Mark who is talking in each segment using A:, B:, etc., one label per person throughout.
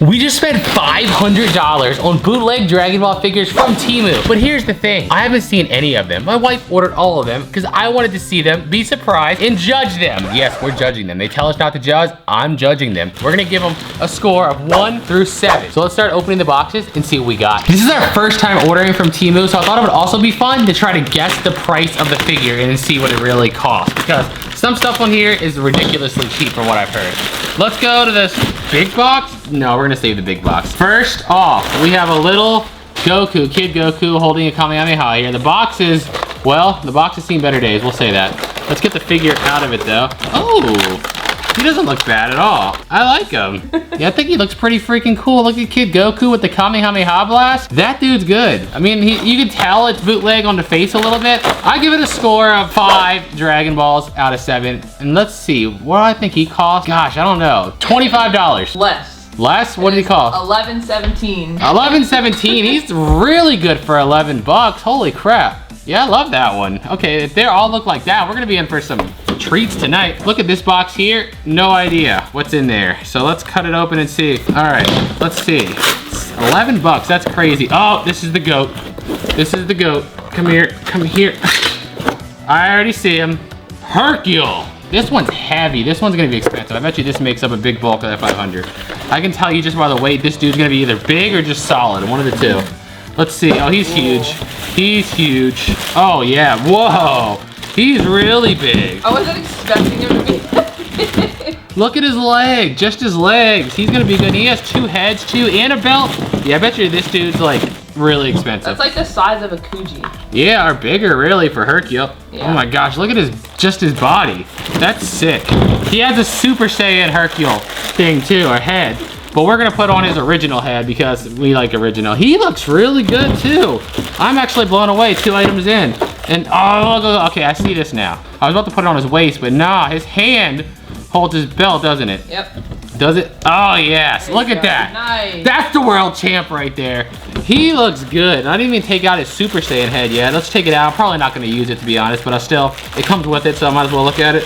A: We just spent $500 on bootleg Dragon Ball figures from Temu. But here's the thing, I haven't seen any of them. My wife ordered all of them because I wanted to see them, be surprised, and judge them. Yes, we're judging them. They tell us not to judge, I'm judging them. We're gonna give them a score of 1 through 7. So let's start opening the boxes and see what we got. This is our first time ordering from Temu, so I thought it would also be fun to try to guess the price of the figure and see what it really costs. Because some stuff on here is ridiculously cheap from what I've heard. Let's go to this big box. No, we're gonna save the big box. First off, we have a little Goku, Kid Goku holding a Kamehameha here. The box is, well, the box has seen better days, we'll say that. Let's get the figure out of it though. Oh, he doesn't look bad at all. I like him. Yeah, I think he looks pretty freaking cool. Look at Kid Goku with the Kamehameha blast. That dude's good. I mean, you can tell it's bootleg on the face a little bit. I give it a score of 5 Dragon Balls out of 7. And let's see, what do I think he costs? Gosh, I don't know. $25. Less? What did he cost?
B: $11.17.
A: $11.17. He's really good for 11 bucks. Holy crap. Yeah, I love that one. Okay, if they all look like that, we're gonna be in for some treats tonight. Look at this box here. No idea what's in there. So let's cut it open and see. All right, let's see. It's 11 bucks, that's crazy. Oh, this is the goat. This is the goat. Come here, come here. I already see him. Hercule. This one's heavy. This one's gonna be expensive. I bet you this makes up a big bulk of that 500. I can tell you just by the weight, this dude's gonna be either big or just solid, one of the two. Let's see, oh, he's huge. He's huge. Oh yeah, whoa. He's really big.
B: I wasn't expecting him to be that big.
A: Look at his leg, just his legs. He's gonna be good. He has 2 heads too, and a belt. Yeah, I bet you this dude's like really expensive.
B: That's like the size of a Kuji.
A: Yeah, or bigger really for Hercule. Yeah. Oh my gosh, look at just his body. That's sick. He has a Super Saiyan Hercule thing too, or head. But we're gonna put on his original head because we like original. He looks really good too. I'm actually blown away 2 items in. And oh, okay, I see this now. I was about to put it on his waist, but nah, his hand holds his belt, doesn't it?
B: Yep.
A: Does it? Oh yes, look at that.
B: Nice.
A: That's the world champ right there. He looks good. I didn't even take out his Super Saiyan head yet. Let's take it out. I'm probably not gonna use it to be honest, but it comes with it, so I might as well look at it.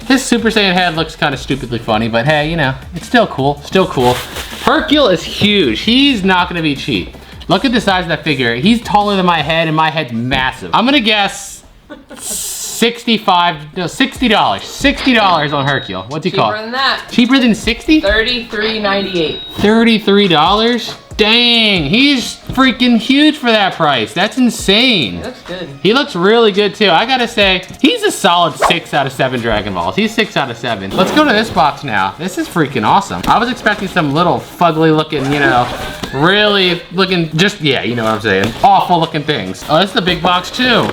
A: His Super Saiyan head looks kind of stupidly funny, but hey, you know, it's still cool, still cool. Hercule is huge. He's not gonna be cheap. Look at the size of that figure. He's taller than my head and my head's massive. I'm gonna guess $60 on Hercule. What's he called?
B: Cheaper than that.
A: Cheaper than 60?
B: $33.98.
A: $33? Dang, he's freaking huge for that price. That's insane.
B: He looks good.
A: He looks really good too. I gotta say, he's a solid 6 out of 7 Dragon Balls. He's 6 out of 7. Let's go to this box now. This is freaking awesome. I was expecting some little fugly looking, you know, really looking, just, yeah, you know what I'm saying. Awful looking things. Oh, this is the big box too.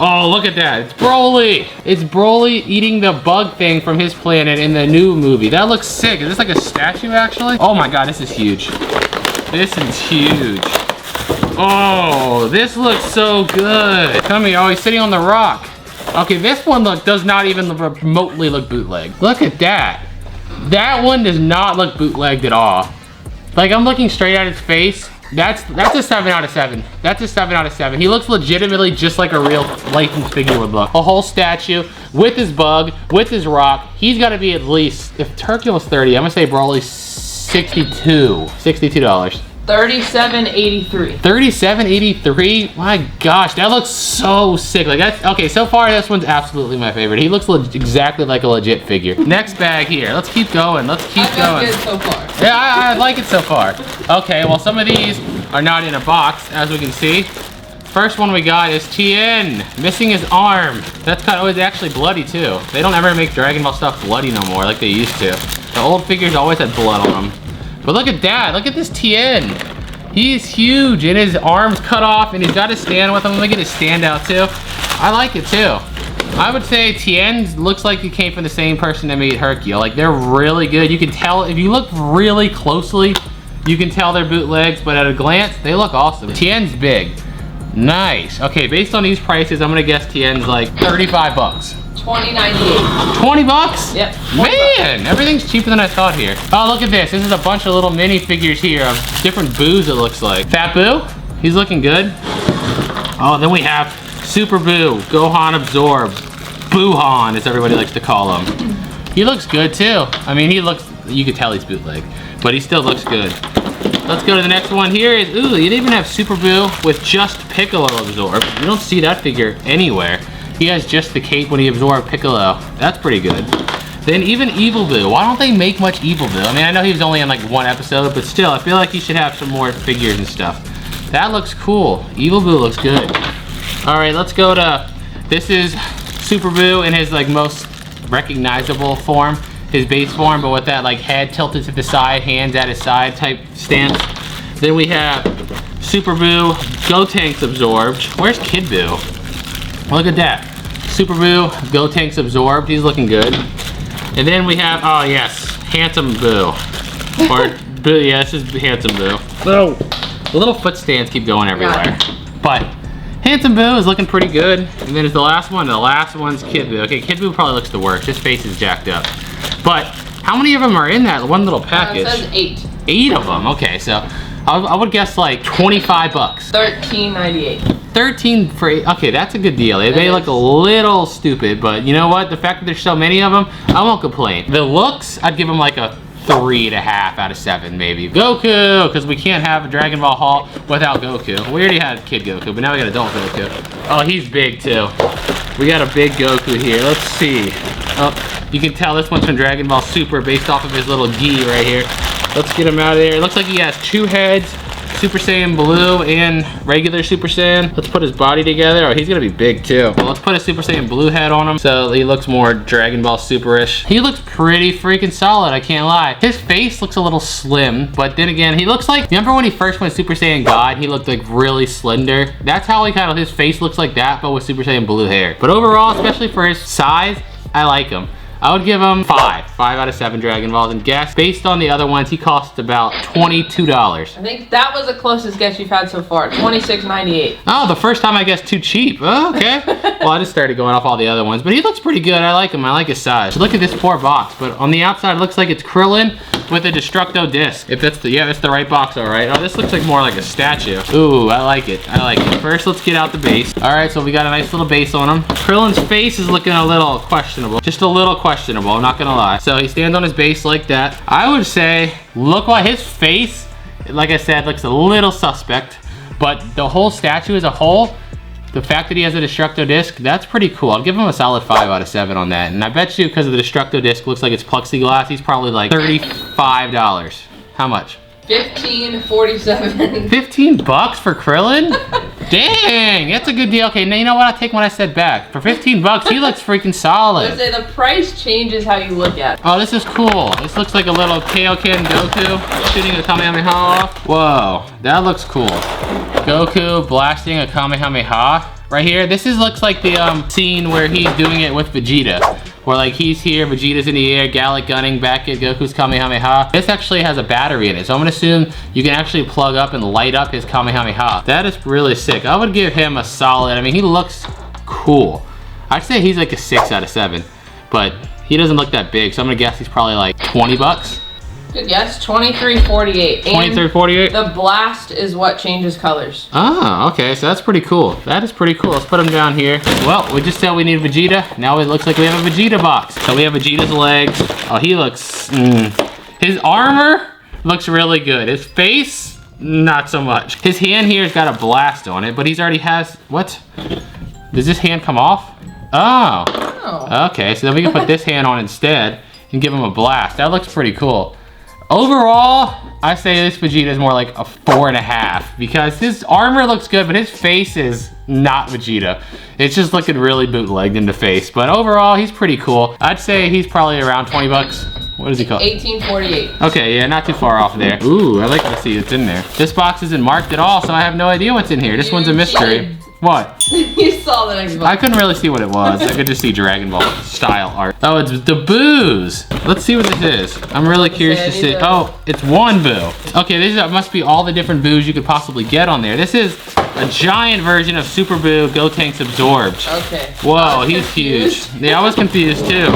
A: Oh, look at that. It's Broly. It's Broly eating the bug thing from his planet in the new movie. That looks sick. Is this like a statue actually? Oh my God, this is huge. This is huge. Oh, this looks so good. Come here, oh, he's sitting on the rock. Okay, this one does not even remotely look bootleg. Look at that. That one does not look bootlegged at all. Like, I'm looking straight at his face. That's a 7 out of 7. That's a 7 out of 7. He looks legitimately just like a real licensed figure would look. A whole statue with his bug, with his rock. He's gotta be at least, if Hercule was 30, I'm gonna say Broly's $62.
B: $37.83.
A: $37.83? My gosh, that looks so sick. Like, that's, okay, so far this one's absolutely my favorite. He looks exactly like a legit figure. Next bag here. Let's keep going. Let's keep going.
B: Good so far.
A: Yeah, I like it so far. Okay, well, some of these are not in a box, as we can see. First one we got is Tien, missing his arm. That's kind of always actually bloody too. They don't ever make Dragon Ball stuff bloody no more like they used to. The old figures always had blood on them. But look at that, look at this Tien. He's huge and his arm's cut off and he's got to stand with him. Let me get his stand out too. I like it too. I would say Tien looks like he came from the same person that made Hercule. Like, they're really good. You can tell, if you look really closely, you can tell they're bootlegs, but at a glance, they look awesome. Tien's big. Nice. Okay, based on these prices, I'm gonna guess Tien's like 35 bucks.
B: $20.98.
A: 20 bucks?
B: Yep.
A: Man, everything's cheaper than I thought here. Oh, look at this. This is a bunch of little mini figures here of different Boos, it looks like. Fat Buu, he's looking good. Oh, then we have Super Buu, Gohan Absorb, Boohan, as everybody likes to call him. He looks good too. I mean, he looks You could tell he's bootleg, but he still looks good. Let's go to the next one. Here is, ooh, you didn't even have Super Buu with just Piccolo absorb. You don't see that figure anywhere. He has just the cape when he absorbed Piccolo. That's pretty good. Then even Evil Buu. Why don't they make much Evil Buu? I mean, I know he was only in like one episode, but still, I feel like he should have some more figures and stuff. That looks cool. Evil Buu looks good. All right, let's go to, this is Super Buu in his like most recognizable form, his base form, but with that like head tilted to the side, hands at his side type stance. Then we have Super Buu, Gotenks absorbed. Where's Kid Buu? Look at that. Super Buu, Gotenks absorbed. He's looking good. And then we have, oh yes, Handsome Buu. Or Buu, yeah, this is Handsome Buu. So, the little foot stands keep going everywhere. But Handsome Buu is looking pretty good. And then it's the last one. The last one's Kid Buu. Okay, Kid Buu probably looks the worst. His face is jacked up. But how many of them are in that one little package?
B: It says 8.
A: 8 of them. Okay, so I would guess like 25 bucks.
B: $13.98.
A: 13 for 8. Okay, that's a good deal. They may look a little stupid, but you know what? The fact that there's so many of them, I won't complain. The looks, I'd give them like a 3.5 out of 7 maybe. Goku, because we can't have a Dragon Ball haul without Goku. We already had Kid Goku, but now we got adult Goku. Oh, he's big too. We got a big Goku here. Let's see. Oh, you can tell this one's from Dragon Ball Super based off of his little gi right here. Let's get him out of there. It looks like he has 2 heads. Super Saiyan Blue and regular Super Saiyan. Let's put his body together. Oh, he's gonna be big too. Well, let's put a Super Saiyan Blue head on him so he looks more Dragon Ball Super-ish. He looks pretty freaking solid, I can't lie. His face looks a little slim, but then again, he looks like, remember when he first went Super Saiyan God, he looked like really slender? That's how he kind of, his face looks like that, but with Super Saiyan Blue hair. But overall, especially for his size, I like him. I would give him 5 out of 7 Dragon Balls, and guess, based on the other ones, he costs about $22.
B: I think that was the closest guess you've had so far. $26.98.
A: Oh, the first time I guessed too cheap. Oh, okay. Well, I just started going off all the other ones, but he looks pretty good. I like him. I like his size. Look at this poor box, but on the outside, it looks like it's Krillin with a Destructo disc. If that's the, yeah, that's the right box, all right. Oh, this looks like more like a statue. Ooh, I like it. I like it. First, let's get out the base. All right, so we got a nice little base on him. Krillin's face is looking a little questionable. Just a little questionable, I'm not gonna lie. So he stands on his base like that. I would say, look what his face, like I said, looks a little suspect, but the whole statue as a whole, the fact that he has a Destructo disc, that's pretty cool. I'll give him a solid 5 out of 7 on that. And I bet you because of the Destructo disc, looks like it's plexiglass, he's probably like $35. How much?
B: $15.47.
A: 15 bucks for Krillin? Dang, that's a good deal. Okay, now you know what? I'll take what I said back. For 15 bucks, he looks freaking solid.
B: I say the price changes how you look at it.
A: Oh, this is cool. This looks like a little Kaioken Goku shooting a Kamehameha off. Whoa, that looks cool. Goku blasting a Kamehameha right here. This looks like the scene where he's doing it with Vegeta. Where like he's here, Vegeta's in the air, Gallic gunning back at Goku's Kamehameha. This actually has a battery in it, so I'm gonna assume you can actually plug up and light up his Kamehameha. That is really sick. I would give him a solid, I mean, he looks cool. I'd say he's like a 6 out of 7, but he doesn't look that big, so I'm gonna guess he's probably like 20 bucks.
B: Good guess, $23.48.
A: $23.48?
B: The blast is what changes colors.
A: Oh, okay, so that's pretty cool. That is pretty cool. Let's put him down here. Well, we just said we need Vegeta. Now it looks like we have a Vegeta box. So we have Vegeta's legs. Oh, he looks, His armor looks really good. His face, not so much. His hand here's got a blast on it, but he's already has, what? Does this hand come off? Oh. Okay, so then we can put this hand on instead and give him a blast. That looks pretty cool. Overall, I say this Vegeta is more like a 4.5 because his armor looks good, but his face is not Vegeta. It's just looking really bootlegged in the face. But overall, he's pretty cool. I'd say he's probably around 20 bucks. What is he called?
B: $18.48.
A: Okay, yeah, not too far off there. Ooh, I like to see what's in there. This box isn't marked at all, so I have no idea what's in here. This one's a mystery. What?
B: You saw the next box.
A: I couldn't really see what it was. I could just see Dragon Ball style art. Oh, it's the Boos. Let's see what this is. I'm really curious to see. Oh, it's one Buu. Okay, this must be all the different Boos you could possibly get on there. This is a giant version of Super Buu Gotenks absorbed.
B: Okay.
A: Whoa, he's huge. Yeah, I was confused too.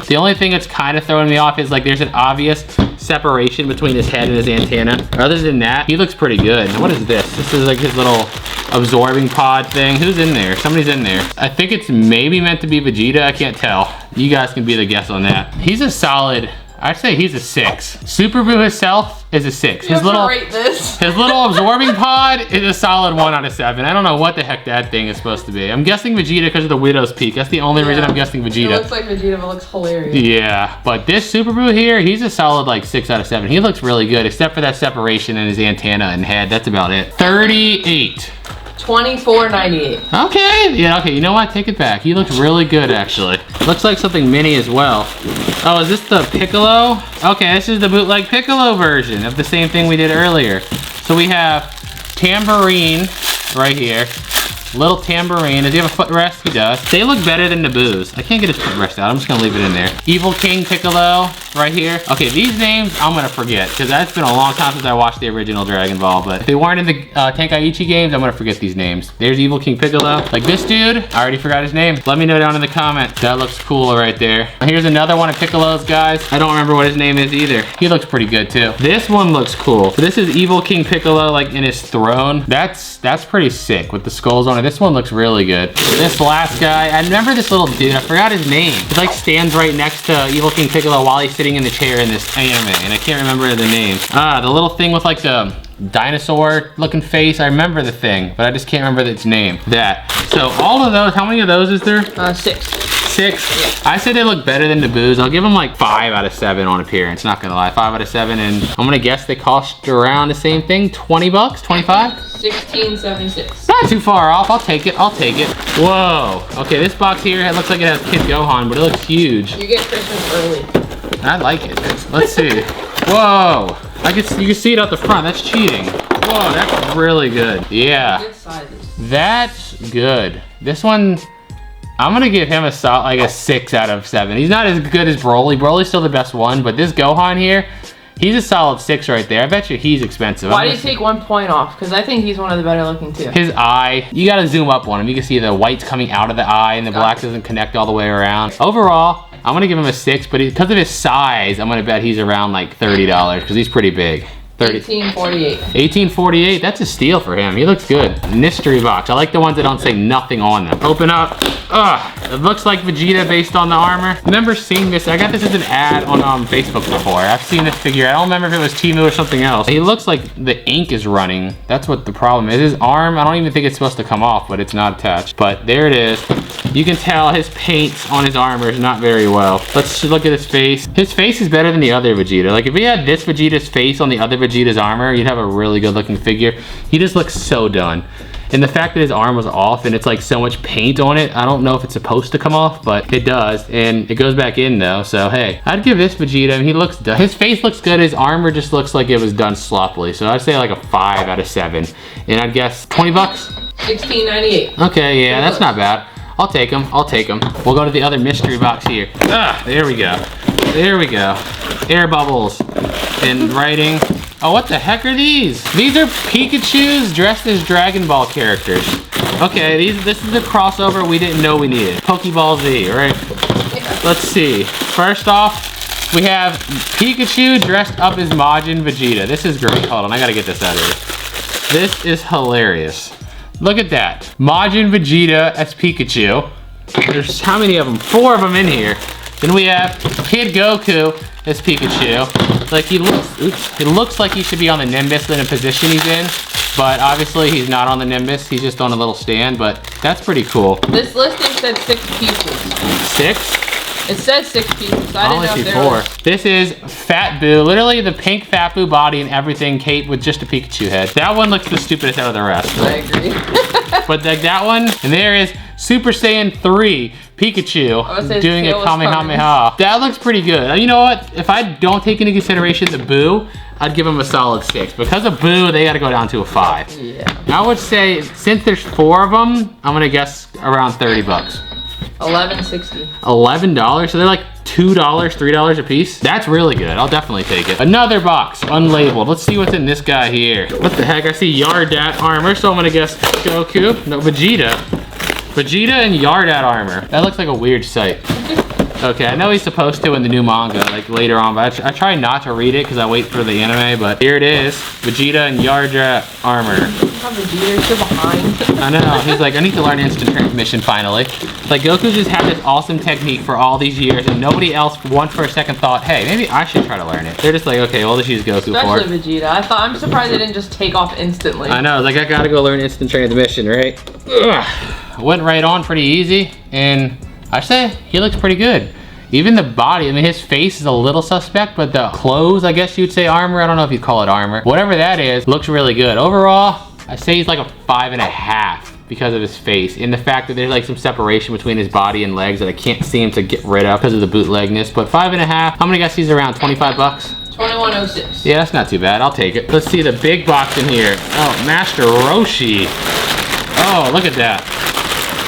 A: The only thing that's kind of throwing me off is like there's an obvious separation between his head and his antenna. Other than that, he looks pretty good. What is this? This is like his little absorbing pod thing. Who's in there? Somebody's in there. I think it's maybe meant to be Vegeta. I can't tell. You guys can be the guess on that. He's a solid I'd say he's a 6. Super Buu himself is a 6.
B: You have to rate this.
A: His little absorbing pod is a solid 1 out of 7. I don't know what the heck that thing is supposed to be. I'm guessing Vegeta because of the Widow's Peak. That's the only reason I'm guessing Vegeta.
B: It looks like Vegeta, but looks hilarious.
A: Yeah, but this Super Buu here, he's a solid like 6 out of 7. He looks really good, except for that separation in his antenna and head. That's about it. 38.
B: $24.98.
A: Okay, yeah, okay, you know what? Take it back. He looks really good, actually. Looks like something mini as well. Oh, is this the Piccolo? Okay, this is the bootleg Piccolo version of the same thing we did earlier. So we have Tambourine right here. Little Tambourine. Does he have a footrest? He does. They look better than the Buus. I can't get his footrest out. I'm just gonna leave it in there. Evil King Piccolo right here. Okay, these names I'm gonna forget because that's been a long time since I watched the original Dragon Ball, but if they weren't in the Tenkaichi games, I'm gonna forget these names. There's Evil King Piccolo. Like this dude, I already forgot his name. Let me know down in the comments. That looks cool right there. Here's another one of Piccolo's, guys. I don't remember what his name is either. He looks pretty good too. This one looks cool. So this is Evil King Piccolo like in his throne. That's pretty sick with the skulls on it. This one looks really good. This last guy, I remember this little dude. I forgot his name. He like stands right next to Evil King Piccolo while he's sitting in the chair in this anime, and I can't remember the name. The little thing with like the dinosaur looking face. I remember the thing, but I just can't remember its name. That. So all of those, how many of those is there?
B: 6.
A: 6. Yeah. I say they look better than the Buus. I'll give them like 5 out of 7 on appearance. Not gonna lie, 5 out of 7, and I'm gonna guess they cost around the same thing. 20 bucks, 25?
B: $16.76.
A: Not too far off. I'll take it. I'll take it. Whoa. Okay, this box here, it looks like it has Kid Gohan, but it looks huge.
B: You get Christmas early.
A: I like it. Let's see. Whoa. You can see it out the front. That's cheating. Whoa, that's really good. Yeah.
B: Good sizes.
A: That's good. This one, I'm gonna give him a 6 out of 7. He's not as good as Broly. Broly's still the best one, but this Gohan here, he's a solid 6 right there. I bet you he's expensive.
B: Why do you take 1 point off? Because I think he's one of the better looking too.
A: His eye, you gotta zoom up on him. You can see the white's coming out of the eye and the black doesn't connect all the way around. Overall, I'm gonna give him a 6, but because of his size, I'm gonna bet he's around like $30 because he's pretty big.
B: $18.48.
A: $18.48, that's a steal for him. He looks good. Mystery box. I like the ones that don't say nothing on them. Open up. Ugh, it looks like Vegeta based on the armor. Remember seeing this? I got this as an ad on Facebook before. I've seen this figure. I don't remember if it was Temu or something else. He looks like the ink is running. That's what the problem is. His arm, I don't even think it's supposed to come off, but it's not attached. But there it is. You can tell his paint on his armor is not very well. Let's look at his face. His face is better than the other Vegeta. Like if we had this Vegeta's face on the other Vegeta's armor, you'd have a really good looking figure. He just looks so done. And the fact that his arm was off and it's like so much paint on it, I don't know if it's supposed to come off, but it does. And it goes back in though, so hey. I'd give this Vegeta, he looks done. His face looks good, his armor just looks like it was done sloppily. So I'd say like a 5 out of 7. And I'd guess 20 bucks?
B: $16.98.
A: Okay, yeah, that's not bad. I'll take them, I'll take them. We'll go to the other mystery box here. There we go. There we go. Air bubbles and writing. Oh, what the heck are these? These are Pikachus dressed as Dragon Ball characters. Okay, this is the crossover we didn't know we needed. Pokeball Z, right?
B: Yeah.
A: Let's see. First off, we have Pikachu dressed up as Majin Vegeta. This is great. Hold on, I gotta get this out of here. This is hilarious. Look at that. Majin Vegeta as Pikachu. There's how many of them? 4 of them in here. Then we have Kid Goku as Pikachu. Like he looks like he should be on the Nimbus in a position he's in, but obviously he's not on the Nimbus. He's just on a little stand, but that's pretty cool.
B: This listing said 6 pieces.
A: 6?
B: It says 6 pieces. So I didn't know if there
A: 4.
B: was...
A: This is Fat Buu, literally the pink Fat Buu body and everything, cape with just a Pikachu head. That one looks the stupidest out of the rest.
B: I agree.
A: But like that one, and there is Super Saiyan 3 Pikachu doing a Kamehameha. That looks pretty good. You know what? If I don't take into consideration the Buu, I'd give him a solid 6. Because of Buu, they gotta go down to a 5.
B: Yeah.
A: I would say, since there's 4 of them, I'm gonna guess around 30 bucks.
B: $11.60.
A: $11? So they're like $2, $3 a piece? That's really good. I'll definitely take it. Another box, unlabeled. Let's see what's in this guy here. What the heck? I see Yardrat armor, so I'm gonna guess Goku. No, Vegeta. Vegeta and Yardrat armor. That looks like a weird sight. Okay, I know he's supposed to in the new manga, like later on, but I try not to read it because I wait for the anime, but here it is. Vegeta and Yardrat armor.
B: How Vegeta, you're still behind.
A: I know, he's like, I need to learn instant transmission finally. Like, Goku just had this awesome technique for all these years, and nobody else once for a second thought, hey, maybe I should try to learn it. They're just like, okay, we'll just use Goku for it.
B: Especially Vegeta. I'm surprised they didn't just take off instantly.
A: I know, like, I gotta go learn instant transmission, right? Ugh. Went right on pretty easy, and I say he looks pretty good. Even the body, I mean, his face is a little suspect, but the clothes, I guess you'd say armor. I don't know if you'd call it armor. Whatever that is, looks really good. Overall, I say he's like a 5.5 because of his face. And the fact that there's like some separation between his body and legs that I can't seem to get rid of because of the bootlegness. But 5.5, how many guys he's around, 25 bucks?
B: 2106.
A: Yeah, that's not too bad, I'll take it. Let's see the big box in here. Oh, Master Roshi. Oh, look at that.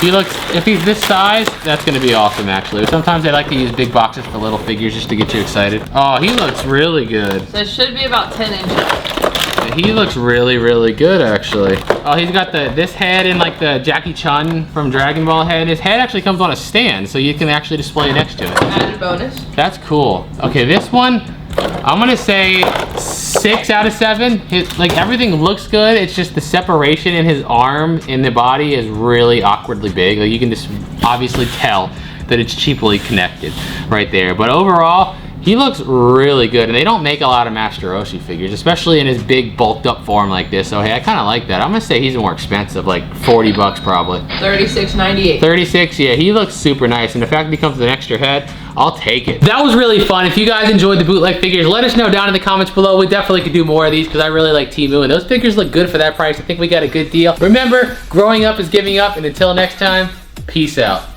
A: He looks, if he's this size, that's gonna be awesome actually. Sometimes they like to use big boxes for little figures just to get you excited. Oh, he looks really good.
B: So it should be about 10 inches.
A: Yeah, he looks really, really good actually. Oh, he's got this head and like the Jackie Chun from Dragon Ball head. His head actually comes on a stand, so you can actually display it next to it.
B: Added bonus.
A: That's cool. Okay, this one, I'm gonna say 6 out of 7. Like everything looks good. It's just the separation in his arm and the body is really awkwardly big. Like you can just obviously tell that it's cheaply connected right there. But overall, he looks really good. And they don't make a lot of Master Roshi figures, especially in his big bulked up form like this. So hey, I kind of like that. I'm gonna say he's more expensive, like 40 bucks probably.
B: $36.98.
A: 36, yeah, he looks super nice. And the fact that he comes with an extra head, I'll take it. That was really fun. If you guys enjoyed the bootleg figures, let us know down in the comments below. We definitely could do more of these because I really like Temu, and those figures look good for that price. I think we got a good deal. Remember, growing up is giving up, and until next time, peace out.